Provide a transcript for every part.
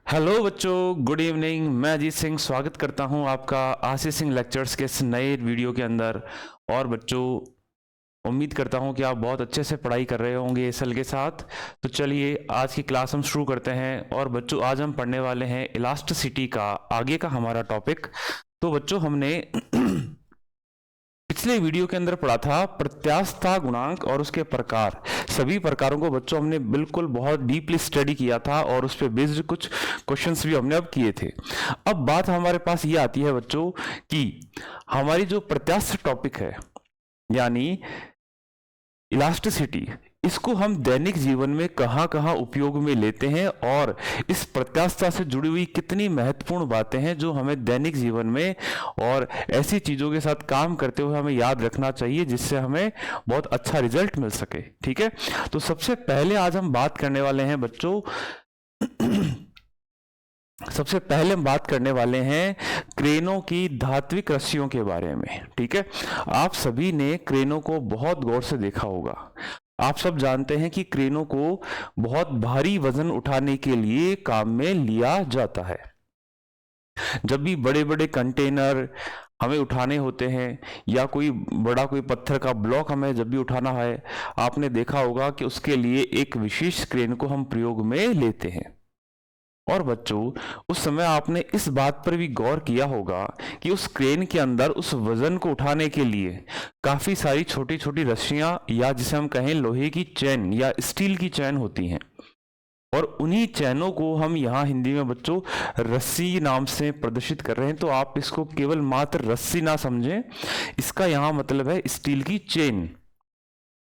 Hello बच्चों, good evening. मैं अजीत सिंह स्वागत करता हूं आपका आशीष सिंह लेक्चर्स के इस नए वीडियो के अंदर। और बच्चों, उम्मीद करता हूं कि आप बहुत अच्छे से पढ़ाई कर रहे होंगे एसएल के साथ। तो चलिए आज की क्लास हम शुरू करते हैं। और बच्चों, आज हम पढ़ने वाले हैं इलास्टिसिटी का आगे का हमारा टॉपिक। तो बच्चों, हमने पिछले वीडियो के अंदर पढ़ा था प्रत्यास्थता गुणांक और उसके प्रकार। सभी प्रकारों को बच्चों हमने बिल्कुल बहुत डीपली स्टडी किया था और उस पर बेस्ड कुछ क्वेश्चंस भी हमने अब किए थे। अब बात हमारे पास ये आती है बच्चों कि हमारी जो प्रत्यास्थ टॉपिक है यानी इलास्टिसिटी, इसको हम दैनिक जीवन में कहां कहां उपयोग में लेते हैं और इस प्रत्यास्थता से जुड़ी हुई कितनी महत्वपूर्ण बातें हैं जो हमें दैनिक जीवन में और ऐसी चीजों के साथ काम करते हुए हमें याद रखना चाहिए जिससे हमें बहुत अच्छा रिजल्ट मिल सके। ठीक है, तो सबसे पहले आज हम बात करने वाले हैं बच्चों सबसे पहले हम बात करने वाले हैं क्रेनों की धात्विक रस्सियों के बारे में। ठीक है, आप सभी ने क्रेनों को बहुत गौर से देखा होगा। आप सब जानते हैं कि क्रेनों को बहुत भारी वजन उठाने के लिए काम में लिया जाता है। जब भी बड़े बड़े कंटेनर हमें उठाने होते हैं या कोई पत्थर का ब्लॉक हमें जब भी उठाना है, आपने देखा होगा कि उसके लिए एक विशेष क्रेन को हम प्रयोग में लेते हैं। और बच्चों, उस समय आपने इस बात पर भी गौर किया होगा कि उस क्रेन के अंदर उस वजन को उठाने के लिए काफी सारी छोटी छोटी रस्सियां या जिसे हम कहें लोहे की चैन या स्टील की चैन होती हैं। और उन्हीं चैनों को हम यहाँ हिंदी में बच्चों रस्सी नाम से प्रदर्शित कर रहे हैं। तो आप इसको केवल मात्र रस्सी ना समझें, इसका यहाँ मतलब है स्टील की चेन।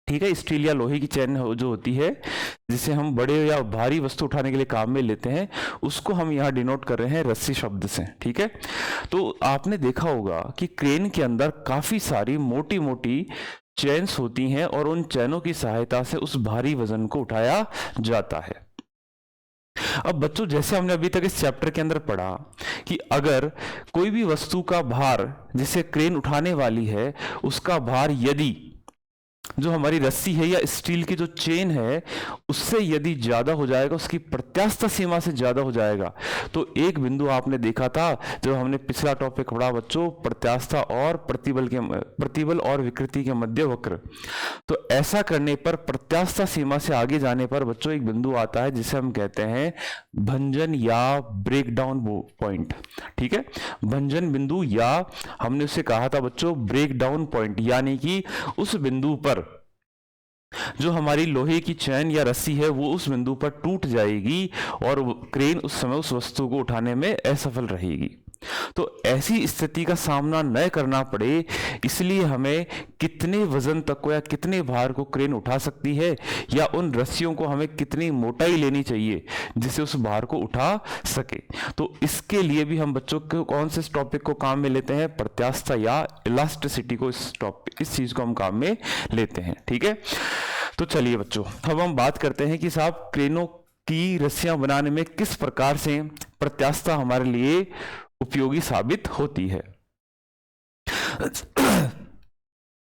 ठीक है, स्टील या लोहे की चैन जो होती है जिसे हम बड़े या भारी वस्तु उठाने के लिए काम में लेते हैं, उसको हम यहाँ डिनोट कर रहे हैं रस्सी शब्द से। ठीक है, तो आपने देखा होगा कि क्रेन के अंदर काफी सारी मोटी मोटी चैन्स होती हैं और उन चैनों की सहायता से उस भारी वजन को उठाया जाता है। अब बच्चों, जैसे हमने अभी तक इस चैप्टर के अंदर पढ़ा कि अगर कोई भी वस्तु का भार जिसे क्रेन उठाने वाली है, उसका भार यदि जो हमारी रस्सी है या स्टील की जो चेन है उससे यदि ज्यादा हो जाएगा, उसकी प्रत्यास्थ सीमा से ज्यादा हो जाएगा, तो एक बिंदु आपने देखा था जब हमने पिछला टॉपिक पढ़ा बच्चों प्रत्यास्थता और प्रतिबल और विकृति के मध्य वक्र। तो ऐसा करने पर प्रत्यास्थ सीमा से आगे जाने पर बच्चों एक बिंदु आता है जिसे हम कहते हैं भंजन या ब्रेकडाउन पॉइंट। ठीक है, भंजन बिंदु या हमने उसे कहा था बच्चों ब्रेकडाउन पॉइंट, यानी कि उस बिंदु पर जो हमारी लोहे की चैन या रस्सी है वो उस बिंदु पर टूट जाएगी और क्रेन उस समय उस वस्तु को उठाने में असफल रहेगी। तो ऐसी स्थिति का सामना न करना पड़े, इसलिए हमें कितने वजन तक को या कितने भार को क्रेन उठा सकती है या उन रस्सियों को हमें कितनी मोटाई लेनी चाहिए जिससे उस भार को उठा सके, तो इसके लिए भी हम बच्चों को कौन से टॉपिक को काम में लेते हैं, प्रत्यास्थता या इलास्टिसिटी को, इस चीज को हम काम में लेते हैं। ठीक है, तो चलिए बच्चों, अब हम बात करते हैं कि साहब क्रेनों की रस्सियां बनाने में किस प्रकार से प्रत्यास्थता हमारे लिए उपयोगी साबित होती है।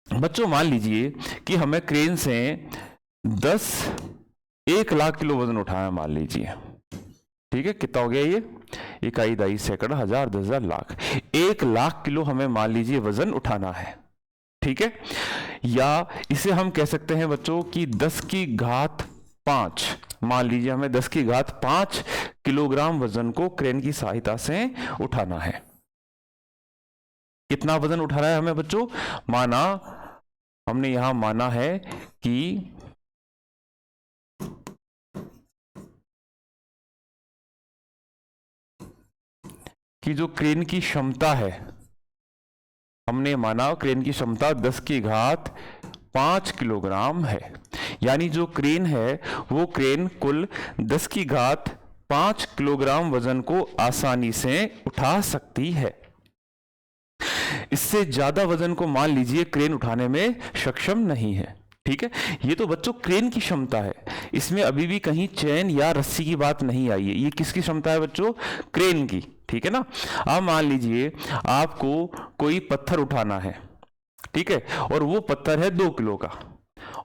बच्चों, मान लीजिए कि हमें क्रेन से 1 लाख किलो वजन उठाना, मान लीजिए। ठीक है, कितना हो गया ये, इकाई, दाई, सैकड़ा, हजार, 10,000, लाख। 1 लाख किलो हमें मान लीजिए वजन उठाना है। ठीक है, या इसे हम कह सकते हैं बच्चों कि 10 की घात 5, मान लीजिए हमें 10 की घात 5 किलोग्राम वजन को क्रेन की सहायता से उठाना है। कितना वजन उठाना है हमें बच्चों, हमने यहां माना है कि जो क्रेन की क्षमता है, हमने माना क्रेन की क्षमता 10 की घात 5 किलोग्राम है। यानी जो क्रेन है वो क्रेन कुल 10 की घात 5 किलोग्राम वजन को आसानी से उठा सकती है। इससे ज्यादा वजन को मान लीजिए क्रेन उठाने में सक्षम नहीं है। ठीक है, ये तो बच्चों क्रेन की क्षमता है, इसमें अभी भी कहीं चैन या रस्सी की बात नहीं आई है। ये किसकी क्षमता है बच्चों, क्रेन की। ठीक है ना, अब मान लीजिए आपको कोई पत्थर उठाना है, ठीक है, और वो पत्थर है 2 किलो का,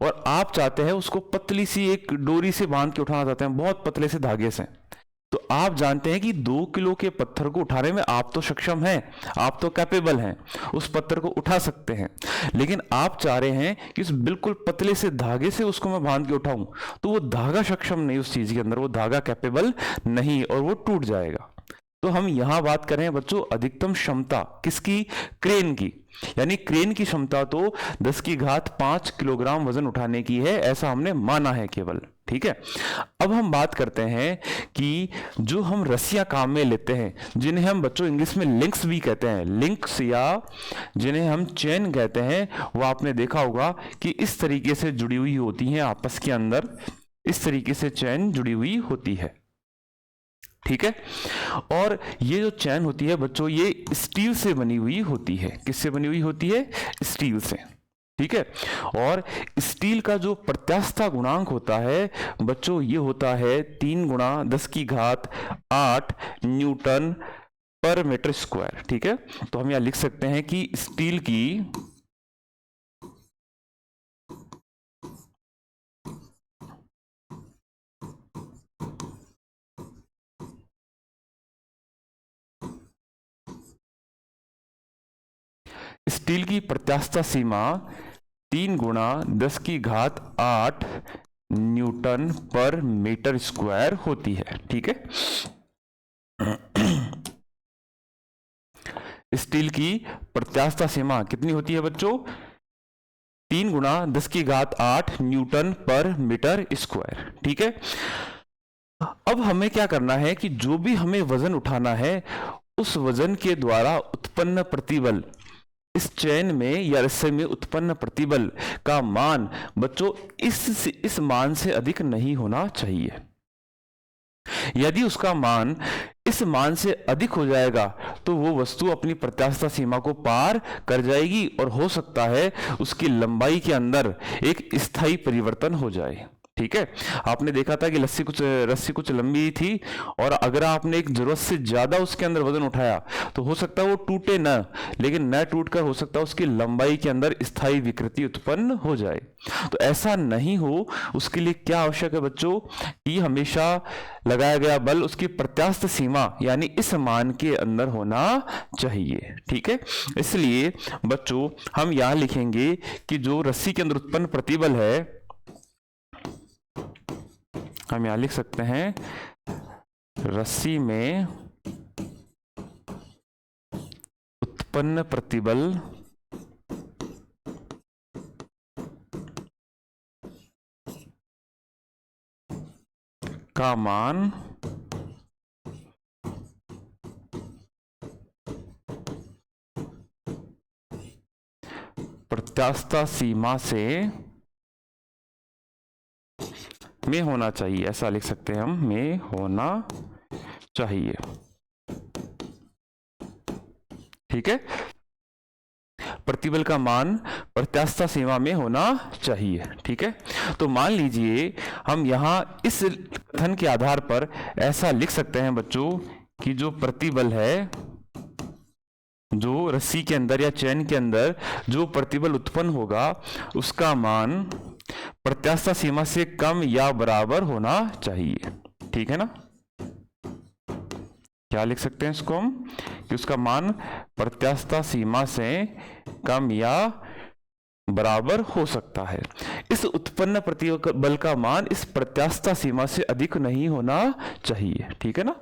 और आप चाहते हैं उसको पतली सी एक डोरी से बांध के उठाना चाहते हैं, बहुत पतले से धागे से। तो आप जानते हैं कि 2 किलो के पत्थर को उठाने में आप तो सक्षम हैं, आप तो कैपेबल हैं, उस पत्थर को उठा सकते हैं, लेकिन आप चाह रहे हैं कि उस बिल्कुल पतले से धागे से उसको मैं बांध के उठाऊं, तो वो धागा सक्षम नहीं, उस चीज के अंदर वो धागा कैपेबल नहीं और वो टूट जाएगा। तो हम यहां बात कर रहे हैं बच्चों अधिकतम क्षमता किसकी? क्रेन की। यानी क्रेन की क्षमता तो 10 की घात 5 किलोग्राम वजन उठाने की है, ऐसा हमने माना है केवल। ठीक है, अब हम बात करते हैं कि जो हम रस्सियां काम में लेते हैं, जिन्हें हम बच्चों इंग्लिश में लिंक्स भी कहते हैं, लिंक्स या जिन्हें हम चेन कहते हैं, वो आपने देखा होगा कि इस तरीके से जुड़ी हुई होती हैं आपस के अंदर, इस तरीके से चेन जुड़ी हुई होती है। ठीक है, और ये जो चैन होती है बच्चों, ये स्टील से बनी हुई होती है। किससे बनी हुई होती है? स्टील से। ठीक है, और स्टील का जो प्रत्यास्थता गुणांक होता है बच्चों, ये होता है 3 गुणा 10 की घात 8 न्यूटन पर मीटर स्क्वायर। ठीक है, तो हम यहां लिख सकते हैं कि स्टील की प्रत्यास्थता सीमा 3 गुणा 10 की घात 8 न्यूटन पर मीटर स्क्वायर होती है। ठीक है, स्टील की प्रत्यास्थता सीमा कितनी होती है बच्चों? 3 गुणा 10 की घात 8 न्यूटन पर मीटर स्क्वायर। ठीक है, अब हमें क्या करना है कि जो भी हमें वजन उठाना है, उस वजन के द्वारा उत्पन्न प्रतिबल, इस चैन में या रस्से में उत्पन्न प्रतिबल का मान बच्चों इस मान से अधिक नहीं होना चाहिए। यदि उसका मान इस मान से अधिक हो जाएगा तो वो वस्तु अपनी प्रत्यास्थता सीमा को पार कर जाएगी और हो सकता है उसकी लंबाई के अंदर एक स्थायी परिवर्तन हो जाए। ठीक है, आपने देखा था कि रस्सी कुछ लंबी थी और अगर आपने एक जरूरत से ज्यादा उसके अंदर वजन उठाया तो हो सकता है वो टूटे न, लेकिन न टूटकर हो सकता है उसकी लंबाई के अंदर स्थायी विकृति उत्पन्न हो जाए। तो ऐसा नहीं हो, उसके लिए क्या आवश्यक है बच्चों कि हमेशा लगाया गया बल उसकी प्रत्यास्थ सीमा यानी इस मान के अंदर होना चाहिए। ठीक है, इसलिए बच्चों हम यहां लिखेंगे कि जो रस्सी के अंदर उत्पन्न प्रतिबल है, हम यहां लिख सकते हैं रस्सी में उत्पन्न प्रतिबल का मान प्रत्यास्थता सीमा से में होना चाहिए। ऐसा लिख सकते हैं हम, में होना चाहिए। ठीक है, प्रतिबल का मान प्रत्यास्थता सीमा में होना चाहिए। ठीक है, तो मान लीजिए हम यहां इस कथन के आधार पर ऐसा लिख सकते हैं बच्चों कि जो प्रतिबल है, जो रस्सी के अंदर या चैन के अंदर जो प्रतिबल उत्पन्न होगा उसका मान प्रत्यास्थता सीमा से कम या बराबर होना चाहिए। ठीक है ना, क्या लिख सकते हैं इसको हम कि उसका मान प्रत्यास्थता सीमा से कम या बराबर हो सकता है। इस उत्पन्न प्रतिबल का मान इस प्रत्यास्थता सीमा से अधिक नहीं होना चाहिए। ठीक है ना,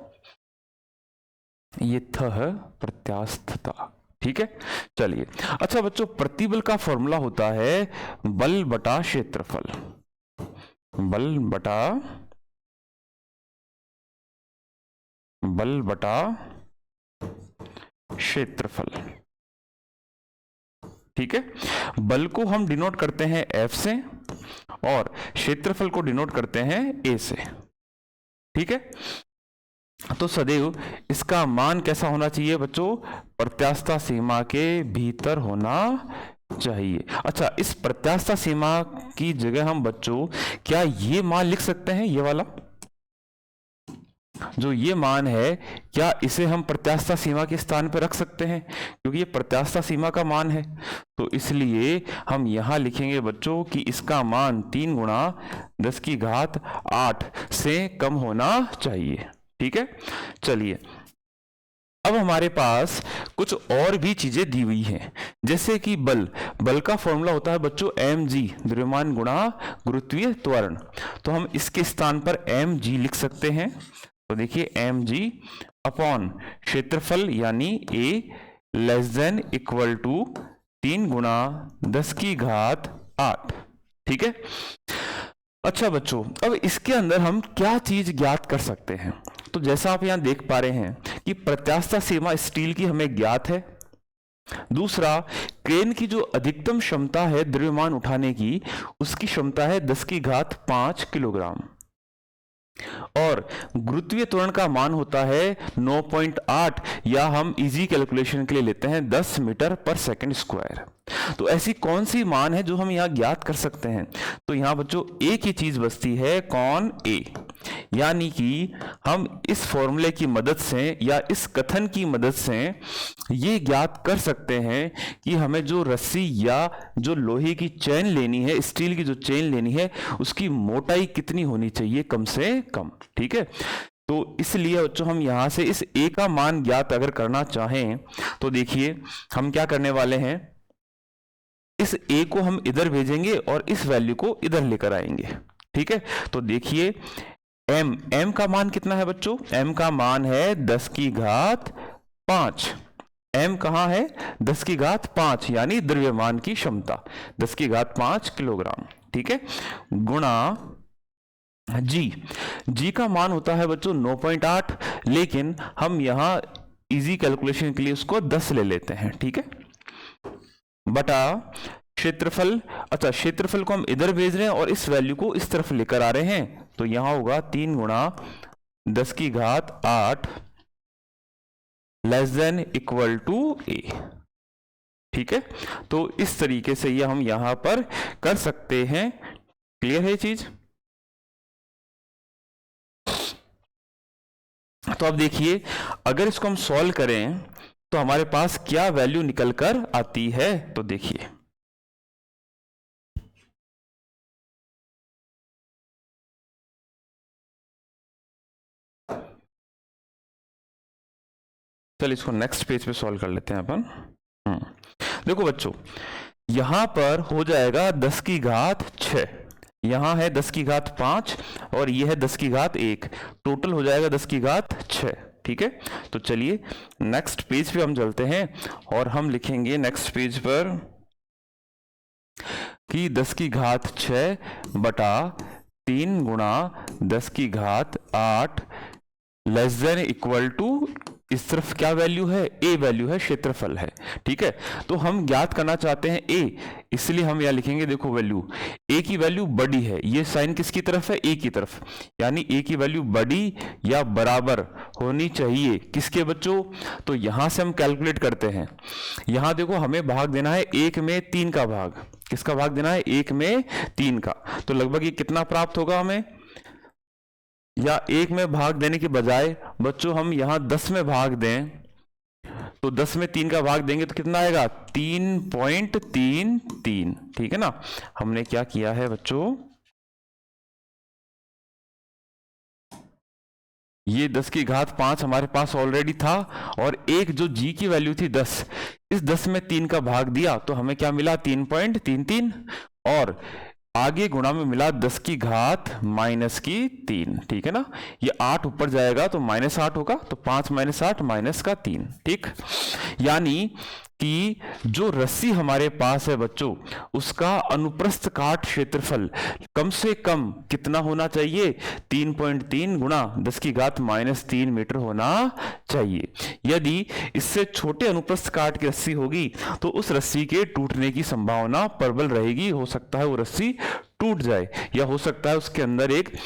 ये है प्रत्यास्थता। ठीक है, चलिए। अच्छा बच्चों, प्रतिबल का फॉर्मूला होता है बल बटा क्षेत्रफल। बल बटा क्षेत्रफल। ठीक है, बल को हम डिनोट करते हैं F से और क्षेत्रफल को डिनोट करते हैं A से। ठीक है, तो सदैव इसका मान कैसा होना चाहिए बच्चों? प्रत्यास्थता सीमा के भीतर होना चाहिए। अच्छा, इस प्रत्यास्थता सीमा की जगह हम बच्चों क्या ये मान लिख सकते हैं? ये वाला जो ये मान है, क्या इसे हम प्रत्यास्थता सीमा के स्थान पर रख सकते हैं? क्योंकि ये प्रत्यास्थता सीमा का मान है, तो इसलिए हम यहां लिखेंगे बच्चों कि इसका मान 3 गुणा 10 की घात 8 से कम होना चाहिए। ठीक है, चलिए अब हमारे पास कुछ और भी चीजें दी हुई हैं, जैसे कि बल का फॉर्मूला होता है बच्चों mg, द्रव्यमान गुणा गुरुत्वीय त्वरण। तो हम इसके स्थान पर mg लिख सकते हैं। तो देखिए mg अपॉन क्षेत्रफल यानी a less than equal to 3 गुणा 10 की घात 8। ठीक है, अच्छा बच्चों, अब इसके अंदर हम क्या चीज ज्ञात कर सकते हैं? तो जैसा आप यहां देख पा रहे हैं कि प्रत्यास्थ सीमा स्टील की हमें ज्ञात है। दूसरा, क्रेन की जो अधिकतम क्षमता है द्रव्यमान उठाने की, उसकी क्षमता है 10 की घात 5 किलोग्राम, और गुरुत्वीय त्वरण का मान होता है 9.8, या हम इजी कैलकुलेशन के लिए लेते हैं 10 मीटर पर सेकंड स्क्वायर। तो ऐसी कौन सी मान है जो हम यहां ज्ञात कर सकते हैं? तो यहां बच्चों एक ही चीज बचती है, कौन? ए। यानी कि हम इस फॉर्मूले की मदद से या इस कथन की मदद से ये ज्ञात कर सकते हैं कि हमें जो रस्सी या जो लोहे की चेन लेनी है, स्टील की जो चेन लेनी है, उसकी मोटाई कितनी होनी चाहिए, कम से कम। ठीक है, तो इसलिए बच्चों हम यहां से इस ए का मान ज्ञात अगर करना चाहें तो देखिए हम क्या करने वाले हैं, इस ए को हम इधर भेजेंगे और इस वैल्यू को इधर लेकर आएंगे। ठीक है, तो देखिए m का मान कितना है बच्चों? m का मान है 10 की घात 5। m कहां है? 10 की घात 5, यानी द्रव्यमान की क्षमता 10 की घात 5 किलोग्राम। ठीक है, गुणा g का मान होता है बच्चों 9.8, लेकिन हम यहां इजी कैलकुलेशन के लिए उसको 10 ले लेते हैं। ठीक है, बटा क्षेत्रफल। अच्छा, क्षेत्रफल को हम इधर भेज रहे हैं और इस वैल्यू को इस तरफ लेकर आ रहे हैं, तो यहां होगा 3 गुणा 10 की घात 8 लेस देन इक्वल टू ए। ठीक है, तो इस तरीके से ये हम यहां पर कर सकते हैं। क्लियर है चीज? तो अब देखिए, अगर इसको हम सॉल्व करें तो हमारे पास क्या वैल्यू निकल कर आती है? तो देखिए, चलिए इसको नेक्स्ट पेज पे सॉल्व कर लेते हैं अपन। देखो बच्चों, यहां पर हो जाएगा 10 की घात 6, यहां है 10 की घात 5 और ये है 10 की घात 1, टोटल हो जाएगा 10 की घात 6। ठीक है, तो चलिए नेक्स्ट पेज पे हम चलते हैं और हम लिखेंगे नेक्स्ट पेज पर कि 10 की घात 6 बटा 3 गुणा 10 की घात 8 लेस देन इक्वल टू, इस तरफ क्या वैल्यू है? ए वैल्यू है, क्षेत्रफल है। ठीक है, तो हम ज्ञात करना चाहते हैं ए, इसलिए हम यहां लिखेंगे, देखो वैल्यू ए की वैल्यू बड़ी है, ये साइन किसकी तरफ है? ए की तरफ, यानी ए की वैल्यू बड़ी या बराबर होनी चाहिए किसके बच्चों? तो यहां से हम कैलकुलेट करते हैं। यहां देखो हमें भाग देना है 1 में 3 का भाग, किसका भाग देना है? 1 में 3 का। तो लगभग ये कितना प्राप्त होगा हमें? या 1 में भाग देने के बजाय बच्चों हम यहां 10 में भाग दें, तो 10 में 3 का भाग देंगे तो कितना आएगा? 3.33। ठीक है ना, हमने क्या किया है बच्चों, ये 10 की घात 5 हमारे पास ऑलरेडी था और एक जो g की वैल्यू थी 10, इस 10 में 3 का भाग दिया तो हमें क्या मिला? 3.33, और आगे गुणा में मिला 10 की घात माइनस की 3। ठीक है ना, ये 8 ऊपर जाएगा तो -8 होगा, तो 5 - 8 माइनस का 3। ठीक, यानी कि जो रस्सी हमारे पास है बच्चों, उसका अनुप्रस्थ काट क्षेत्रफल कम से कम कितना होना चाहिए? 3.3 गुणा 10 की घात -3 मीटर होना चाहिए। यदि इससे छोटे अनुप्रस्थ काट की रस्सी होगी तो उस रस्सी के टूटने की संभावना प्रबल रहेगी, हो सकता है वो रस्सी टूट जाए या हो सकता है उसके अंदर एक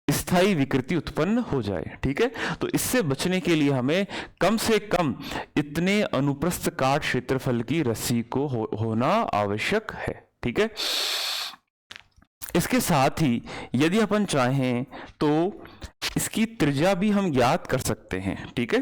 स्थायी विकृति उत्पन्न हो जाए। ठीक है, तो इससे बचने के लिए हमें कम से कम इतने अनुप्रस्थ काट क्षेत्रफल की रस्सी को होना आवश्यक है। ठीक है, इसके साथ ही यदि अपन चाहें तो इसकी त्रिज्या भी हम ज्ञात कर सकते हैं। ठीक है,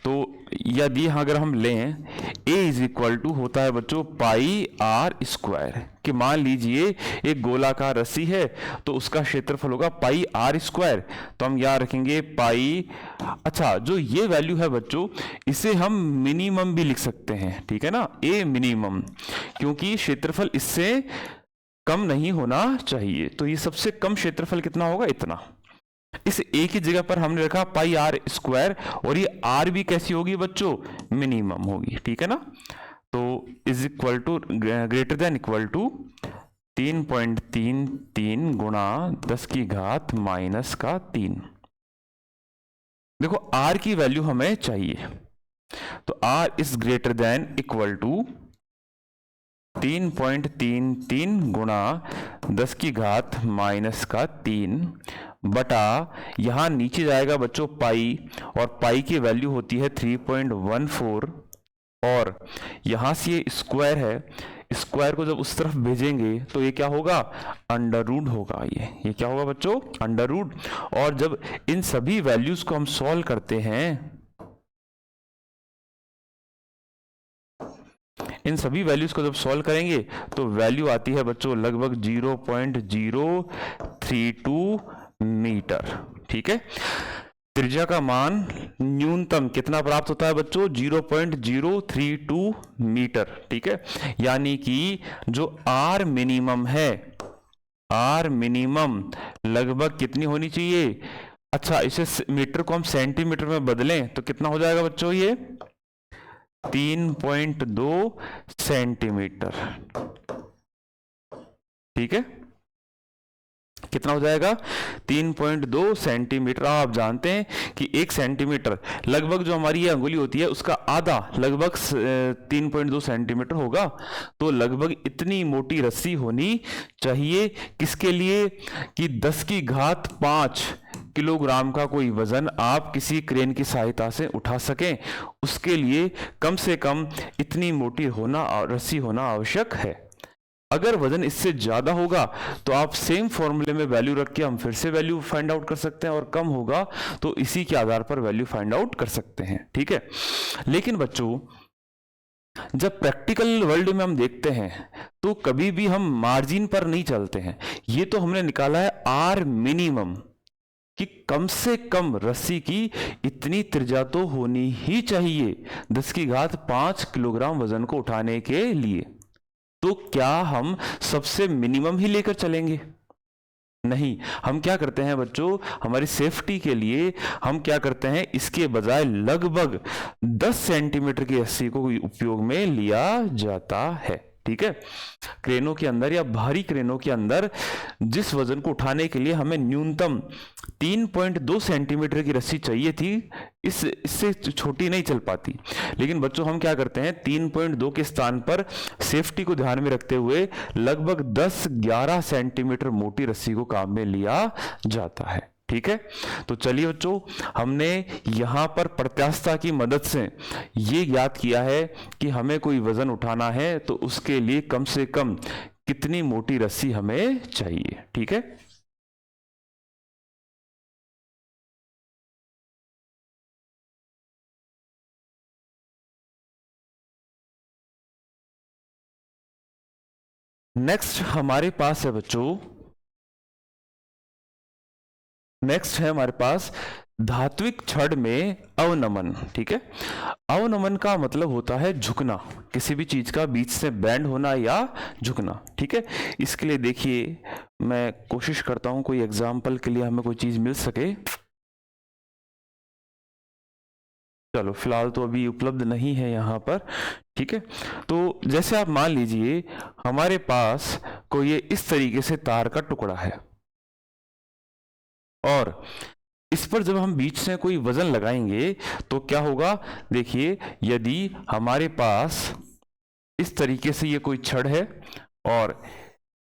तो यदि अगर हम लें a इज इक्वल टू होता है बच्चों पाई आर स्क्वायर, कि मान लीजिए एक गोलाकार रस्सी है तो उसका क्षेत्रफल होगा पाई आर स्क्वायर, तो हम यहाँ रखेंगे पाई। अच्छा, जो ये वैल्यू है बच्चों, इसे हम मिनिमम भी लिख सकते हैं, ठीक है ना, a मिनिमम, क्योंकि क्षेत्रफल इससे कम नहीं होना चाहिए। तो ये सबसे कम क्षेत्रफल कितना होगा, इतना। इस a की जगह पर हमने रखा पाई आर स्क्वायर, और ये r भी कैसी होगी बच्चों, मिनिमम होगी, ठीक है ना। तो is equal to greater than equal to 3.33 गुणा 10 की घात माइनस का 3। देखो r की वैल्यू हमें चाहिए, तो r is greater than equal to 3.33 गुणा 10 की घात माइनस का 3 बटा, यहां नीचे जाएगा बच्चों पाई, और पाई की वैल्यू होती है 3.14, और यहां से ये स्क्वायर है, स्क्वायर को जब उस तरफ भेजेंगे तो ये क्या होगा, अंडर रूट होगा। ये क्या होगा बच्चों, अंडर रूट। और जब इन सभी वैल्यूज को हम सॉल्व करते हैं, इन सभी वैल्यूज को जब सॉल्व करेंगे तो वैल्यू आती है बच्चों लगभग 0.032 मीटर, ठीक है। त्रिज्या का मान न्यूनतम कितना प्राप्त होता है बच्चों, 0.032 मीटर, ठीक है। यानी कि जो आर मिनिमम है, आर मिनिमम लगभग कितनी होनी चाहिए। अच्छा, इसे मीटर को हम सेंटीमीटर में बदलें तो कितना हो जाएगा बच्चों, ये 3.2 सेंटीमीटर, ठीक है। कितना हो जाएगा, 3.2 सेंटीमीटर। आप जानते हैं कि 1 सेंटीमीटर लगभग जो हमारी ये अंगुली होती है उसका आधा लगभग 3.2 सेंटीमीटर होगा। तो लगभग इतनी मोटी रस्सी होनी चाहिए, किसके लिए, कि 10 की घात 5 किलोग्राम का कोई वजन आप किसी क्रेन की सहायता से उठा सकें, उसके लिए कम से कम इतनी मोटी रस्सी होना आवश्यक है। अगर वजन इससे ज्यादा होगा तो आप सेम फॉर्मूले में वैल्यू रख के हम फिर से वैल्यू फाइंड आउट कर सकते हैं, और कम होगा तो इसी के आधार पर वैल्यू फाइंड आउट कर सकते हैं, ठीक है। लेकिन बच्चों, जब प्रैक्टिकल वर्ल्ड में हम देखते हैं तो कभी भी हम मार्जिन पर नहीं चलते हैं। ये तो हमने निकाला है आर मिनिमम, कि कम से कम रस्सी की इतनी त्रिज्या तो होनी ही चाहिए 10 की घात 5 किलोग्राम वजन को उठाने के लिए। तो क्या हम सबसे मिनिमम ही लेकर चलेंगे, नहीं। हम क्या करते हैं बच्चों, हमारी सेफ्टी के लिए हम क्या करते हैं, इसके बजाय लगभग 10 सेंटीमीटर की रस्सी को उपयोग में लिया जाता है, ठीक है। क्रेनों के अंदर या भारी क्रेनों के अंदर जिस वजन को उठाने के लिए हमें न्यूनतम 3.2 सेंटीमीटर की रस्सी चाहिए थी, इससे छोटी नहीं चल पाती। लेकिन बच्चों, हम क्या करते हैं, 3.2 के स्थान पर सेफ्टी को ध्यान में रखते हुए लगभग 10-11 सेंटीमीटर मोटी रस्सी को काम में लिया जाता है, ठीक है। तो चलिए बच्चों, हमने यहां पर प्रत्यास्थता की मदद से ये ज्ञात किया है कि हमें कोई वजन उठाना है तो उसके लिए कम से कम कितनी मोटी रस्सी हमें चाहिए, ठीक है। नेक्स्ट हमारे पास है बच्चों, नेक्स्ट है हमारे पास धात्विक छड़ में अवनमन, ठीक है। अवनमन का मतलब होता है झुकना, किसी भी चीज का बीच से बैंड होना या झुकना, ठीक है। इसके लिए देखिए, मैं कोशिश करता हूं कोई एग्जाम्पल के लिए हमें कोई चीज मिल सके। चलो, फिलहाल तो अभी उपलब्ध नहीं है यहाँ पर, ठीक है। तो जैसे आप मान लीजिए हमारे पास कोई इस तरीके से तार का टुकड़ा है, और इस पर जब हम बीच से कोई वजन लगाएंगे तो क्या होगा, देखिए, यदि हमारे पास इस तरीके से ये कोई छड़ है, और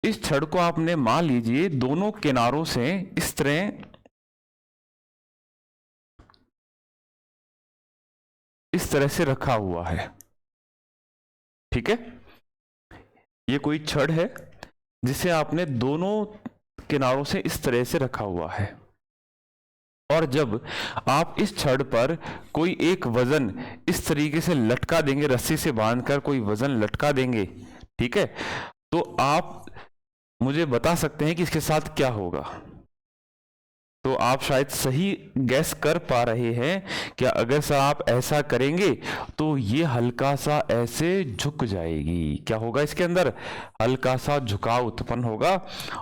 इस छड़ को आपने मान लीजिए दोनों किनारों से इस तरह से रखा हुआ है, ठीक है। ये कोई छड़ है जिसे आपने दोनों किनारों से इस तरह से रखा हुआ है। और जब आप इस छड़ पर कोई एक वजन इस तरीके से लटका देंगे, रस्सी से बांधकर कोई वजन लटका देंगे, ठीक है, तो आप मुझे बता सकते हैं कि इसके साथ क्या होगा। तो आप शायद सही गैस कर पा रहे हैं कि अगर सर आप ऐसा करेंगे तो ये हल्का सा ऐसे झुक जाएगी। क्या होगा इसके अंदर? हल्का सा झुकाव उत्पन्न होगा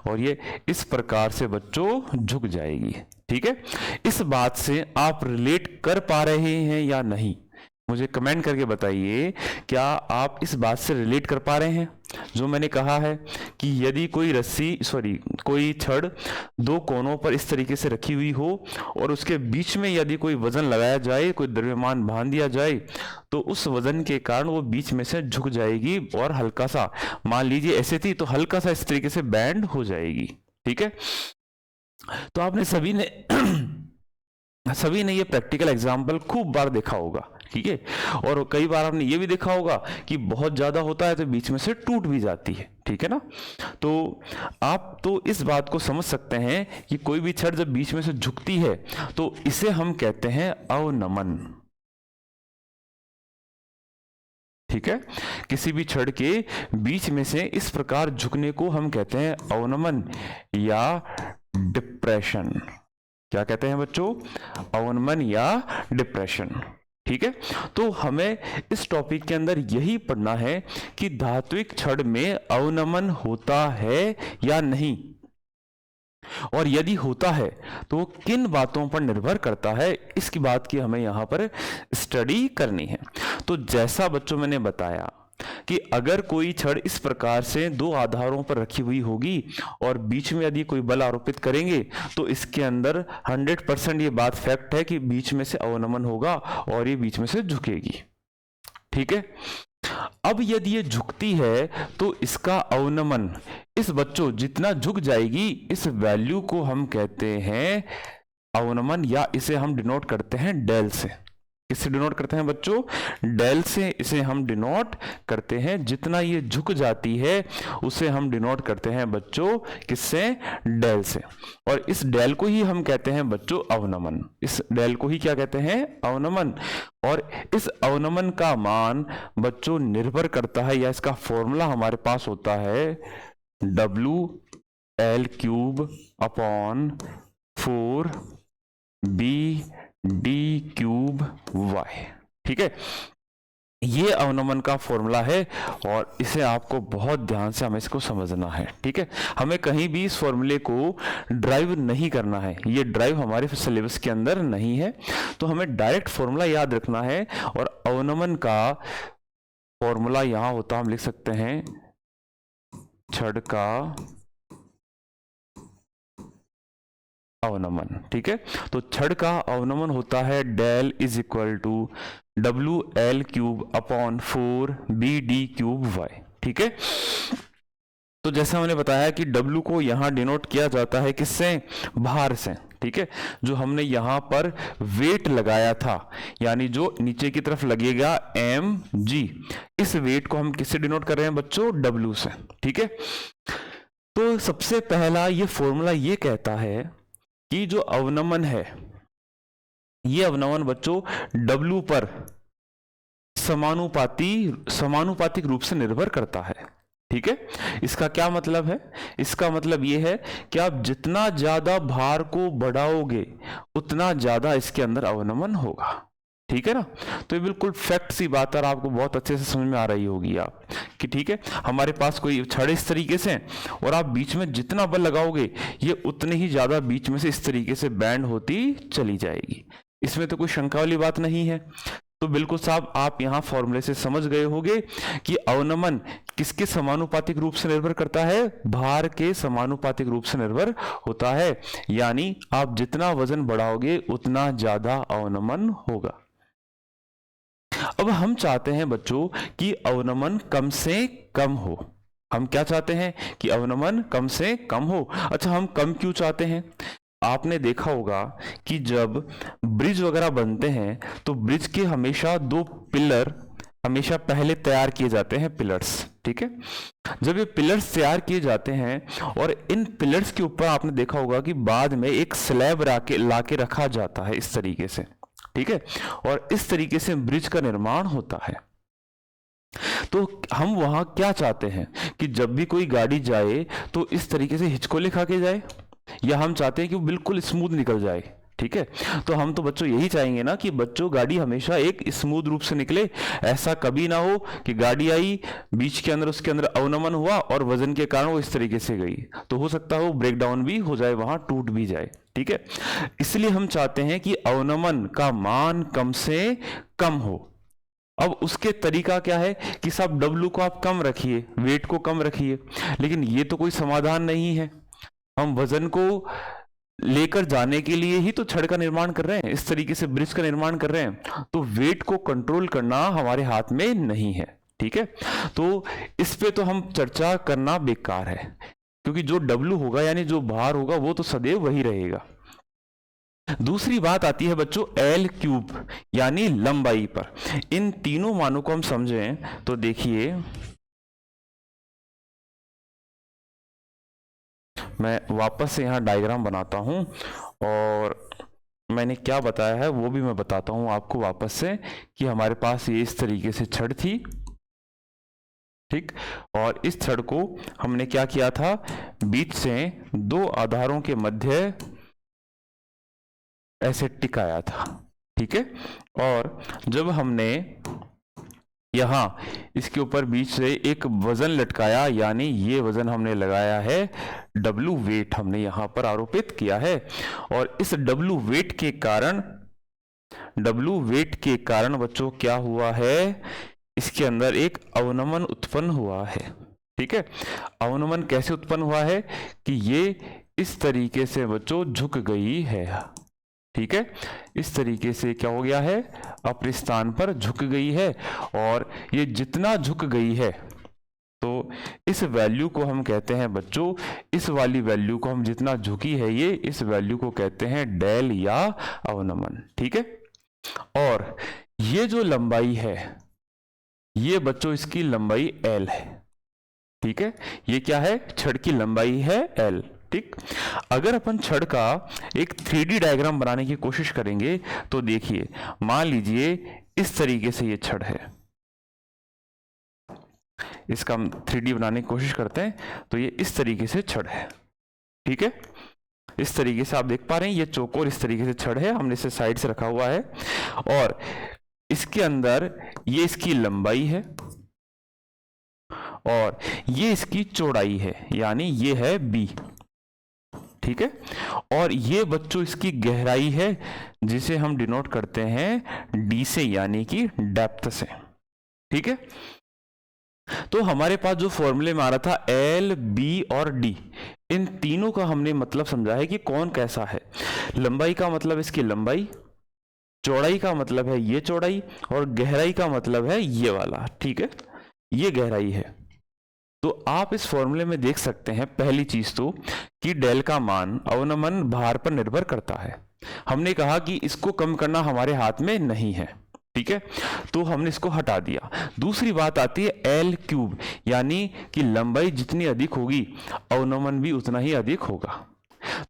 और ये इस प्रकार से बच्चों झुक जाएगी। ठीक है, इस बात से आप रिलेट कर पा रहे हैं या नहीं, मुझे कमेंट करके बताइए। क्या आप इस बात से रिलेट कर पा रहे हैं जो मैंने कहा है कि यदि कोई छड़ दो कोनों पर इस तरीके से रखी हुई हो और उसके बीच में यदि कोई वजन लगाया जाए, कोई द्रव्यमान बांध दिया जाए, तो उस वजन के कारण वो बीच में से झुक जाएगी और हल्का सा, मान लीजिए ऐसे थी तो हल्का सा इस तरीके से बैंड हो जाएगी। ठीक है, तो आपने सभी ने ये प्रैक्टिकल एग्जाम्पल खूब बार देखा होगा। ठीक है, और कई बार आपने ये भी देखा होगा कि बहुत ज्यादा होता है तो बीच में से टूट भी जाती है। ठीक है ना, तो आप तो इस बात को समझ सकते हैं कि कोई भी छड़ जब बीच में से झुकती है तो इसे हम कहते हैं अवनमन। ठीक है, किसी भी छड़ के बीच में से इस प्रकार झुकने को हम कहते हैं अवनमन या डिप्रेशन। क्या कहते हैं बच्चों? अवनमन या डिप्रेशन। ठीक है, तो हमें इस टॉपिक के अंदर यही पढ़ना है कि धात्विक छड़ में अवनमन होता है या नहीं, और यदि होता है तो किन बातों पर निर्भर करता है, इसकी बात की हमें यहां पर स्टडी करनी है। तो जैसा बच्चों मैंने बताया कि अगर कोई छड़ इस प्रकार से दो आधारों पर रखी हुई होगी और बीच में यदि कोई बल आरोपित करेंगे तो इसके अंदर 100% ये बात फैक्ट है कि बीच में से अवनमन होगा और ये बीच में से झुकेगी। ठीक है, अब यदि ये झुकती है तो इसका अवनमन इस बच्चों जितना झुक जाएगी, इस वैल्यू को हम कहते हैं अवनमन, या इसे हम डिनोट करते हैं डेल से। किससे डिनोट करते हैं बच्चों? डेल से इसे हम डिनोट करते हैं। जितना ये झुक जाती है उसे हम डिनोट करते हैं बच्चों किससे? डेल से। और इस डेल को ही हम कहते हैं बच्चों अवनमन। इस डेल को ही क्या कहते हैं? अवनमन। और इस अवनमन का मान बच्चों निर्भर करता है, या इसका फॉर्मूला हमारे पास होता है WL³ अपॉन 4BD³Y। ठीक है, ये अवनमन का फॉर्मूला है और इसे आपको बहुत ध्यान से हमें इसको समझना है। ठीक है, हमें कहीं भी इस फॉर्मूले को ड्राइव नहीं करना है, ये ड्राइव हमारे सिलेबस के अंदर नहीं है, तो हमें डायरेक्ट फॉर्मूला याद रखना है। और अवनमन का फॉर्मूला यहां होता, हम लिख सकते हैं छड़ का अवनमन। ठीक है, तो छड़ का अवनमन होता है del is equal to WL³ upon 4BD³Y। ठीक है, तो जैसा मैंने बताया कि W को यहां डिनोट किया जाता है किससे? भार से। ठीक है, जो हमने यहां पर वेट लगाया था, यानी जो नीचे की तरफ लगेगा mg, इस वेट को हम किससे डिनोट कर रहे हैं बच्चों? W से। ठीक है, तो सबसे पहला ये फॉर्मूला ये कहता है कि जो अवनमन है, ये अवनमन बच्चों W पर समानुपातिक रूप से निर्भर करता है। ठीक है, इसका क्या मतलब है? इसका मतलब ये है कि आप जितना ज्यादा भार को बढ़ाओगे उतना ज्यादा इसके अंदर अवनमन होगा। ठीक है ना, तो ये बिल्कुल फैक्ट सी बात है और आपको बहुत अच्छे से समझ में आ रही होगी आप कि ठीक है, हमारे पास कोई छड़ इस तरीके से और आप बीच में जितना बल लगाओगे ये उतने ही ज्यादा बीच में से इस तरीके से बैंड होती चली जाएगी। इसमें तो कोई शंका वाली बात नहीं है। तो बिल्कुल साहब आप यहां फॉर्मूले से समझ गए होंगे कि अवनमन किसके समानुपातिक रूप से निर्भर करता है? भार के समानुपातिक रूप से निर्भर होता है, यानी आप जितना वजन बढ़ाओगे उतना ज्यादा अवनमन होगा। अब हम चाहते हैं बच्चों कि अवनमन कम से कम हो। हम क्या चाहते हैं? कि अवनमन कम से कम हो। अच्छा, हम कम क्यों चाहते हैं? आपने देखा होगा कि जब ब्रिज वगैरह बनते हैं तो ब्रिज के हमेशा दो पिलर हमेशा पहले तैयार किए जाते हैं पिलर्स, ठीक है। जब ये पिलर्स तैयार किए जाते हैं और इन पिलर्स के ऊपर आपने देखा होगा कि बाद में एक स्लैब लाके रखा जाता है इस तरीके से, ठीक है, और इस तरीके से ब्रिज का निर्माण होता है। तो हम वहां क्या चाहते हैं कि जब भी कोई गाड़ी जाए तो इस तरीके से हिचकोले खा के जाए, या हम चाहते हैं कि वो बिल्कुल स्मूथ निकल जाए, ठीक है। तो हम तो बच्चों यही चाहेंगे ना कि बच्चों गाड़ी हमेशा एक स्मूथ रूप से निकले। ऐसा कभी ना हो कि गाड़ी आई बीच के अंदर, उसके अंदर अवनमन हुआ और वजन के कारण वो इस तरीके से गई, तो हो सकता है वो ब्रेक डाउन भी हो जाए, वहां टूट भी जाए, ठीक है। इसलिए हम चाहते हैं कि अवनमन का मान कम से कम हो। अब उसके तरीका क्या है कि सब W को आप कम रखिए, वेट को कम रखिए, लेकिन ये तो कोई समाधान नहीं है। हम वजन को लेकर जाने के लिए ही तो छड़ का निर्माण कर रहे हैं, इस तरीके से ब्रिज का निर्माण कर रहे हैं, तो वेट को कंट्रोल करना हमारे हाथ में नहीं है, ठीक है। तो इस पे तो हम चर्चा करना बेकार है, क्योंकि जो W होगा यानी जो भार होगा वो तो सदैव वही रहेगा। दूसरी बात आती है बच्चों L क्यूब यानी लंबाई पर। इन तीनों मानों को हम समझें तो देखिए, मैं वापस से यहाँ डायग्राम बनाता हूँ और मैंने क्या बताया है वो भी मैं बताता हूँ आपको वापस से, कि हमारे पास ये इस तरीके से छड़ थी, ठीक, और इस छड़ को हमने क्या किया था, बीच से दो आधारों के मध्य ऐसे टिकाया था, ठीक है। और जब हमने यहां इसके ऊपर बीच से एक वजन लटकाया, यानी ये वजन हमने लगाया है W वेट हमने यहां पर आरोपित किया है, और इस W वेट के कारण बच्चों क्या हुआ है, इसके अंदर एक अवनमन उत्पन्न हुआ है, ठीक है। अवनमन कैसे उत्पन्न हुआ है कि ये इस तरीके से बच्चों झुक गई है, ठीक है, इस तरीके से क्या हो गया है, अपने स्थान पर झुक गई है। और ये जितना झुक गई है तो इस वैल्यू को हम कहते हैं बच्चों, इस वाली वैल्यू को हम जितना झुकी है ये, इस वैल्यू को कहते हैं डेल या अवनमन, ठीक है। और ये जो लंबाई है ये बच्चों इसकी लंबाई L है, ठीक है। ये क्या है, छड़ की लंबाई है L, ठीक। अगर अपन छड़ का एक 3D डायग्राम बनाने की कोशिश करेंगे तो देखिए, मान लीजिए इस तरीके से ये छड़ है, इसका हम 3D बनाने की कोशिश करते हैं तो ये इस तरीके से छड़ है, ठीक है। इस तरीके से आप देख पा रहे हैं ये चौकोर इस तरीके से छड़ है, हमने इसे साइड से रखा हुआ है, और इसके अंदर ये इसकी लंबाई है और ये इसकी चौड़ाई है, यानी ये है B, ठीक है। और ये बच्चों इसकी गहराई है, जिसे हम डिनोट करते हैं D से, यानी कि डेप्थ से, ठीक है। तो हमारे पास जो फॉर्मूले में आ रहा था L, B और D, इन तीनों का हमने मतलब समझा है कि कौन कैसा है। लंबाई का मतलब इसकी लंबाई, चौड़ाई का मतलब है ये चौड़ाई, और गहराई का मतलब है ये वाला, ठीक है, ये गहराई है। तो आप इस फॉर्मूले में देख सकते हैं पहली चीज तो कि डेल का मान अवनमन भार पर निर्भर करता है। हमने कहा कि इसको कम करना हमारे हाथ में नहीं है, ठीक है, तो हमने इसको हटा दिया। दूसरी बात आती है L क्यूब, यानी कि लंबाई जितनी अधिक होगी अवनमन भी उतना ही अधिक होगा।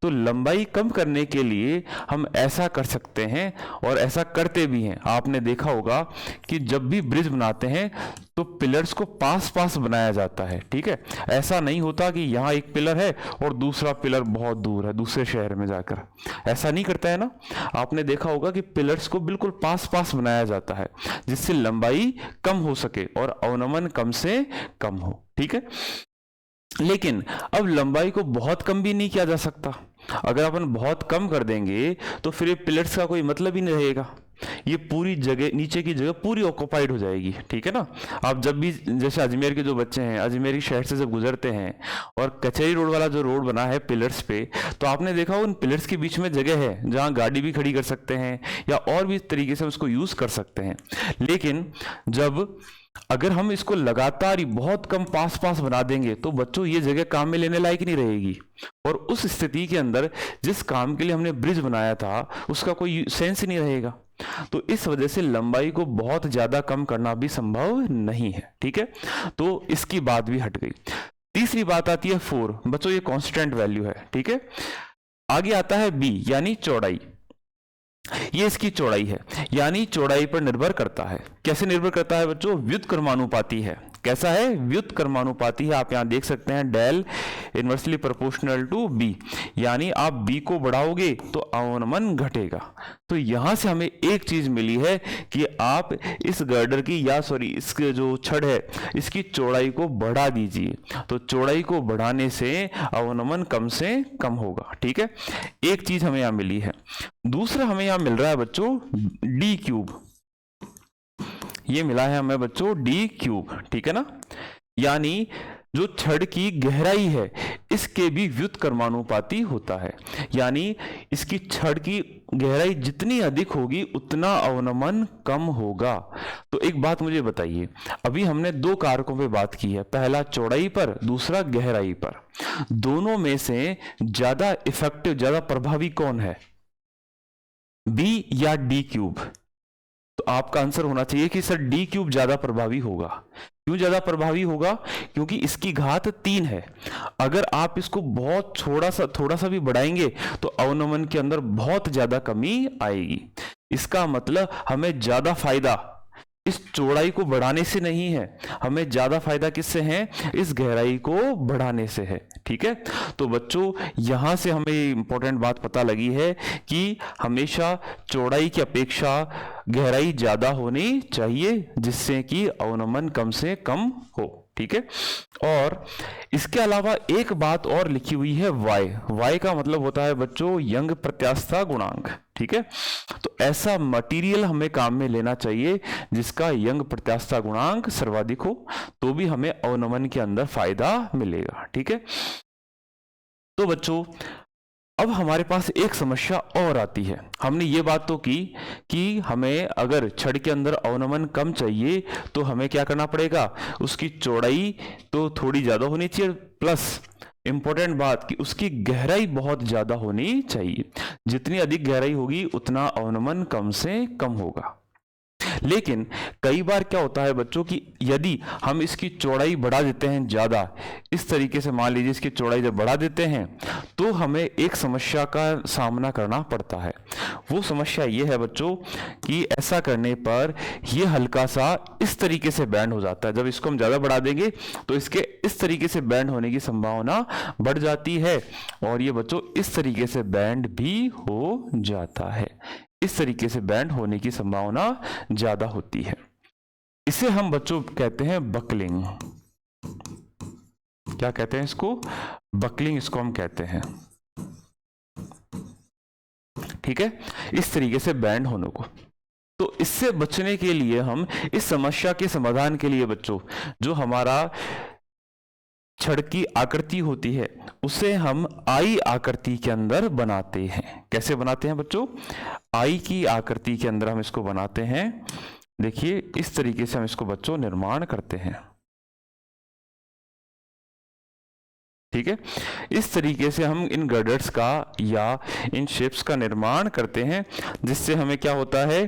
तो लंबाई कम करने के लिए हम ऐसा कर सकते हैं और ऐसा करते भी हैं। आपने देखा होगा कि जब भी ब्रिज बनाते हैं तो पिलर्स को पास पास बनाया जाता है, ठीक है। ऐसा नहीं होता कि यहाँ एक पिलर है और दूसरा पिलर बहुत दूर है दूसरे शहर में जाकर, ऐसा नहीं करता है ना। आपने देखा होगा कि पिलर्स को बिल्कुल पास पास बनाया जाता है जिससे लंबाई कम हो सके और अवनमन कम से कम हो, ठीक है। लेकिन अब लंबाई को बहुत कम भी नहीं किया जा सकता। अगर अपन बहुत कम कर देंगे तो फिर ये पिलर्स का कोई मतलब ही नहीं रहेगा, ये पूरी जगह, नीचे की जगह पूरी ऑक्युपाइड हो जाएगी, ठीक है ना। आप जब भी, जैसे अजमेर के जो बच्चे हैं, अजमेर शहर से जब गुजरते हैं और कचहरी रोड वाला जो रोड बना है पिलर्स पे, तो आपने देखा उन पिलर्स के बीच में जगह है जहाँ गाड़ी भी खड़ी कर सकते हैं या और भी तरीके से उसको यूज कर सकते हैं। लेकिन जब अगर हम इसको लगातार ही बहुत कम पास पास बना देंगे तो बच्चों ये जगह काम में लेने लायक नहीं रहेगी, और उस स्थिति के अंदर जिस काम के लिए हमने ब्रिज बनाया था उसका कोई सेंस नहीं रहेगा। तो इस वजह से लंबाई को बहुत ज्यादा कम करना भी संभव नहीं है, ठीक है। तो इसकी बात भी हट गई। तीसरी बात आती है 4। बच्चों ये कांस्टेंट वैल्यू है, ठीक है। आगे आता है b यानी चौड़ाई। ये इसकी चौड़ाई है, यानी चौड़ाई पर निर्भर करता है। कैसे निर्भर करता है बच्चों? व्युत्क्रमानुपाती है। कैसा है? व्युत्क्रमानुपाती है। आप यहां देख सकते हैं del inversely proportional to B, यानी आप b को बढ़ाओगे तो अवनमन घटेगा। तो यहां से हमें एक चीज मिली है कि आप इस गर्डर की या इसके जो छड़ है इसकी चौड़ाई को बढ़ा दीजिए, तो चौड़ाई को बढ़ाने से अवनमन कम से कम होगा, ठीक है। एक चीज हमें यहां मिली है। दूसरा हमें यहां मिल रहा है बच्चों डी क्यूब। ये मिला है हमें बच्चों डी क्यूब, ठीक है ना। यानी जो छड़ की गहराई है इसके भी व्युत्क्रमानुपाती होता है, यानी इसकी छड़ की गहराई जितनी अधिक होगी उतना अवनमन कम होगा। तो एक बात मुझे बताइए, अभी हमने 2 कारकों पे बात की है, पहला चौड़ाई पर, दूसरा गहराई पर। दोनों में से ज्यादा इफेक्टिव, ज्यादा प्रभावी कौन है? बी या डी क्यूब? तो आपका आंसर होना चाहिए कि सर डी क्यूब ज्यादा प्रभावी होगा। क्यों ज्यादा प्रभावी होगा? क्योंकि इसकी घात 3 है। अगर आप इसको बहुत थोड़ा सा भी बढ़ाएंगे तो अवनमन के अंदर बहुत ज्यादा कमी आएगी। इसका मतलब हमें ज्यादा फायदा इस चौड़ाई को बढ़ाने से नहीं है, हमें ज्यादा फायदा किससे है? इस गहराई को बढ़ाने से है, ठीक है। तो बच्चों यहां से हमें इंपॉर्टेंट बात पता लगी है कि हमेशा चौड़ाई की अपेक्षा गहराई ज्यादा होनी चाहिए, जिससे कि अवनमन कम से कम हो, ठीक है। और इसके अलावा एक बात और लिखी हुई है y का मतलब होता है बच्चों यंग प्रत्यास्थता गुणांक, ठीक है। तो ऐसा मटेरियल हमें काम में लेना चाहिए जिसका यंग प्रत्यास्थता गुणांक सर्वाधिक हो, तो भी हमें अवनमन के अंदर फायदा मिलेगा, ठीक है। तो बच्चों अब हमारे पास एक समस्या और आती है। हमने ये बात तो की कि हमें अगर छड़ के अंदर अवनमन कम चाहिए तो हमें क्या करना पड़ेगा? उसकी चौड़ाई तो थोड़ी ज्यादा होनी चाहिए, प्लस इंपॉर्टेंट बात कि उसकी गहराई बहुत ज्यादा होनी चाहिए। जितनी अधिक गहराई होगी उतना अवनमन कम से कम होगा। लेकिन कई बार क्या होता है बच्चों कि यदि हम इसकी चौड़ाई बढ़ा देते हैं ज्यादा, इस तरीके से मान लीजिए इसकी चौड़ाई जब बढ़ा देते हैं तो हमें एक समस्या का सामना करना पड़ता है। वो समस्या ये है बच्चों कि ऐसा करने पर ये हल्का सा इस तरीके से बैंड हो जाता है। जब इसको हम ज्यादा बढ़ा देंगे तो इसके इस तरीके से बैंड होने की संभावना बढ़ जाती है, और ये बच्चों इस तरीके से बैंड भी हो जाता है। इस तरीके से बैंड होने की संभावना ज्यादा होती है। इसे हम बच्चों कहते हैं बकलिंग। क्या कहते हैं इसको? बकलिंग इसको हम कहते हैं, ठीक है। इस तरीके से बैंड होने को। तो इससे बचने के लिए हम इस समस्या के समाधान के लिए बच्चों जो हमारा छड़ की आकृति होती है उसे हम आई आकृति के अंदर बनाते हैं। कैसे बनाते हैं बच्चों? आई की आकृति के अंदर हम इसको बनाते हैं। देखिए इस तरीके से हम इसको बच्चों निर्माण करते हैं, ठीक है। इस तरीके से हम इन गर्डर्स का या इन शेप्स का निर्माण करते हैं, जिससे हमें क्या होता है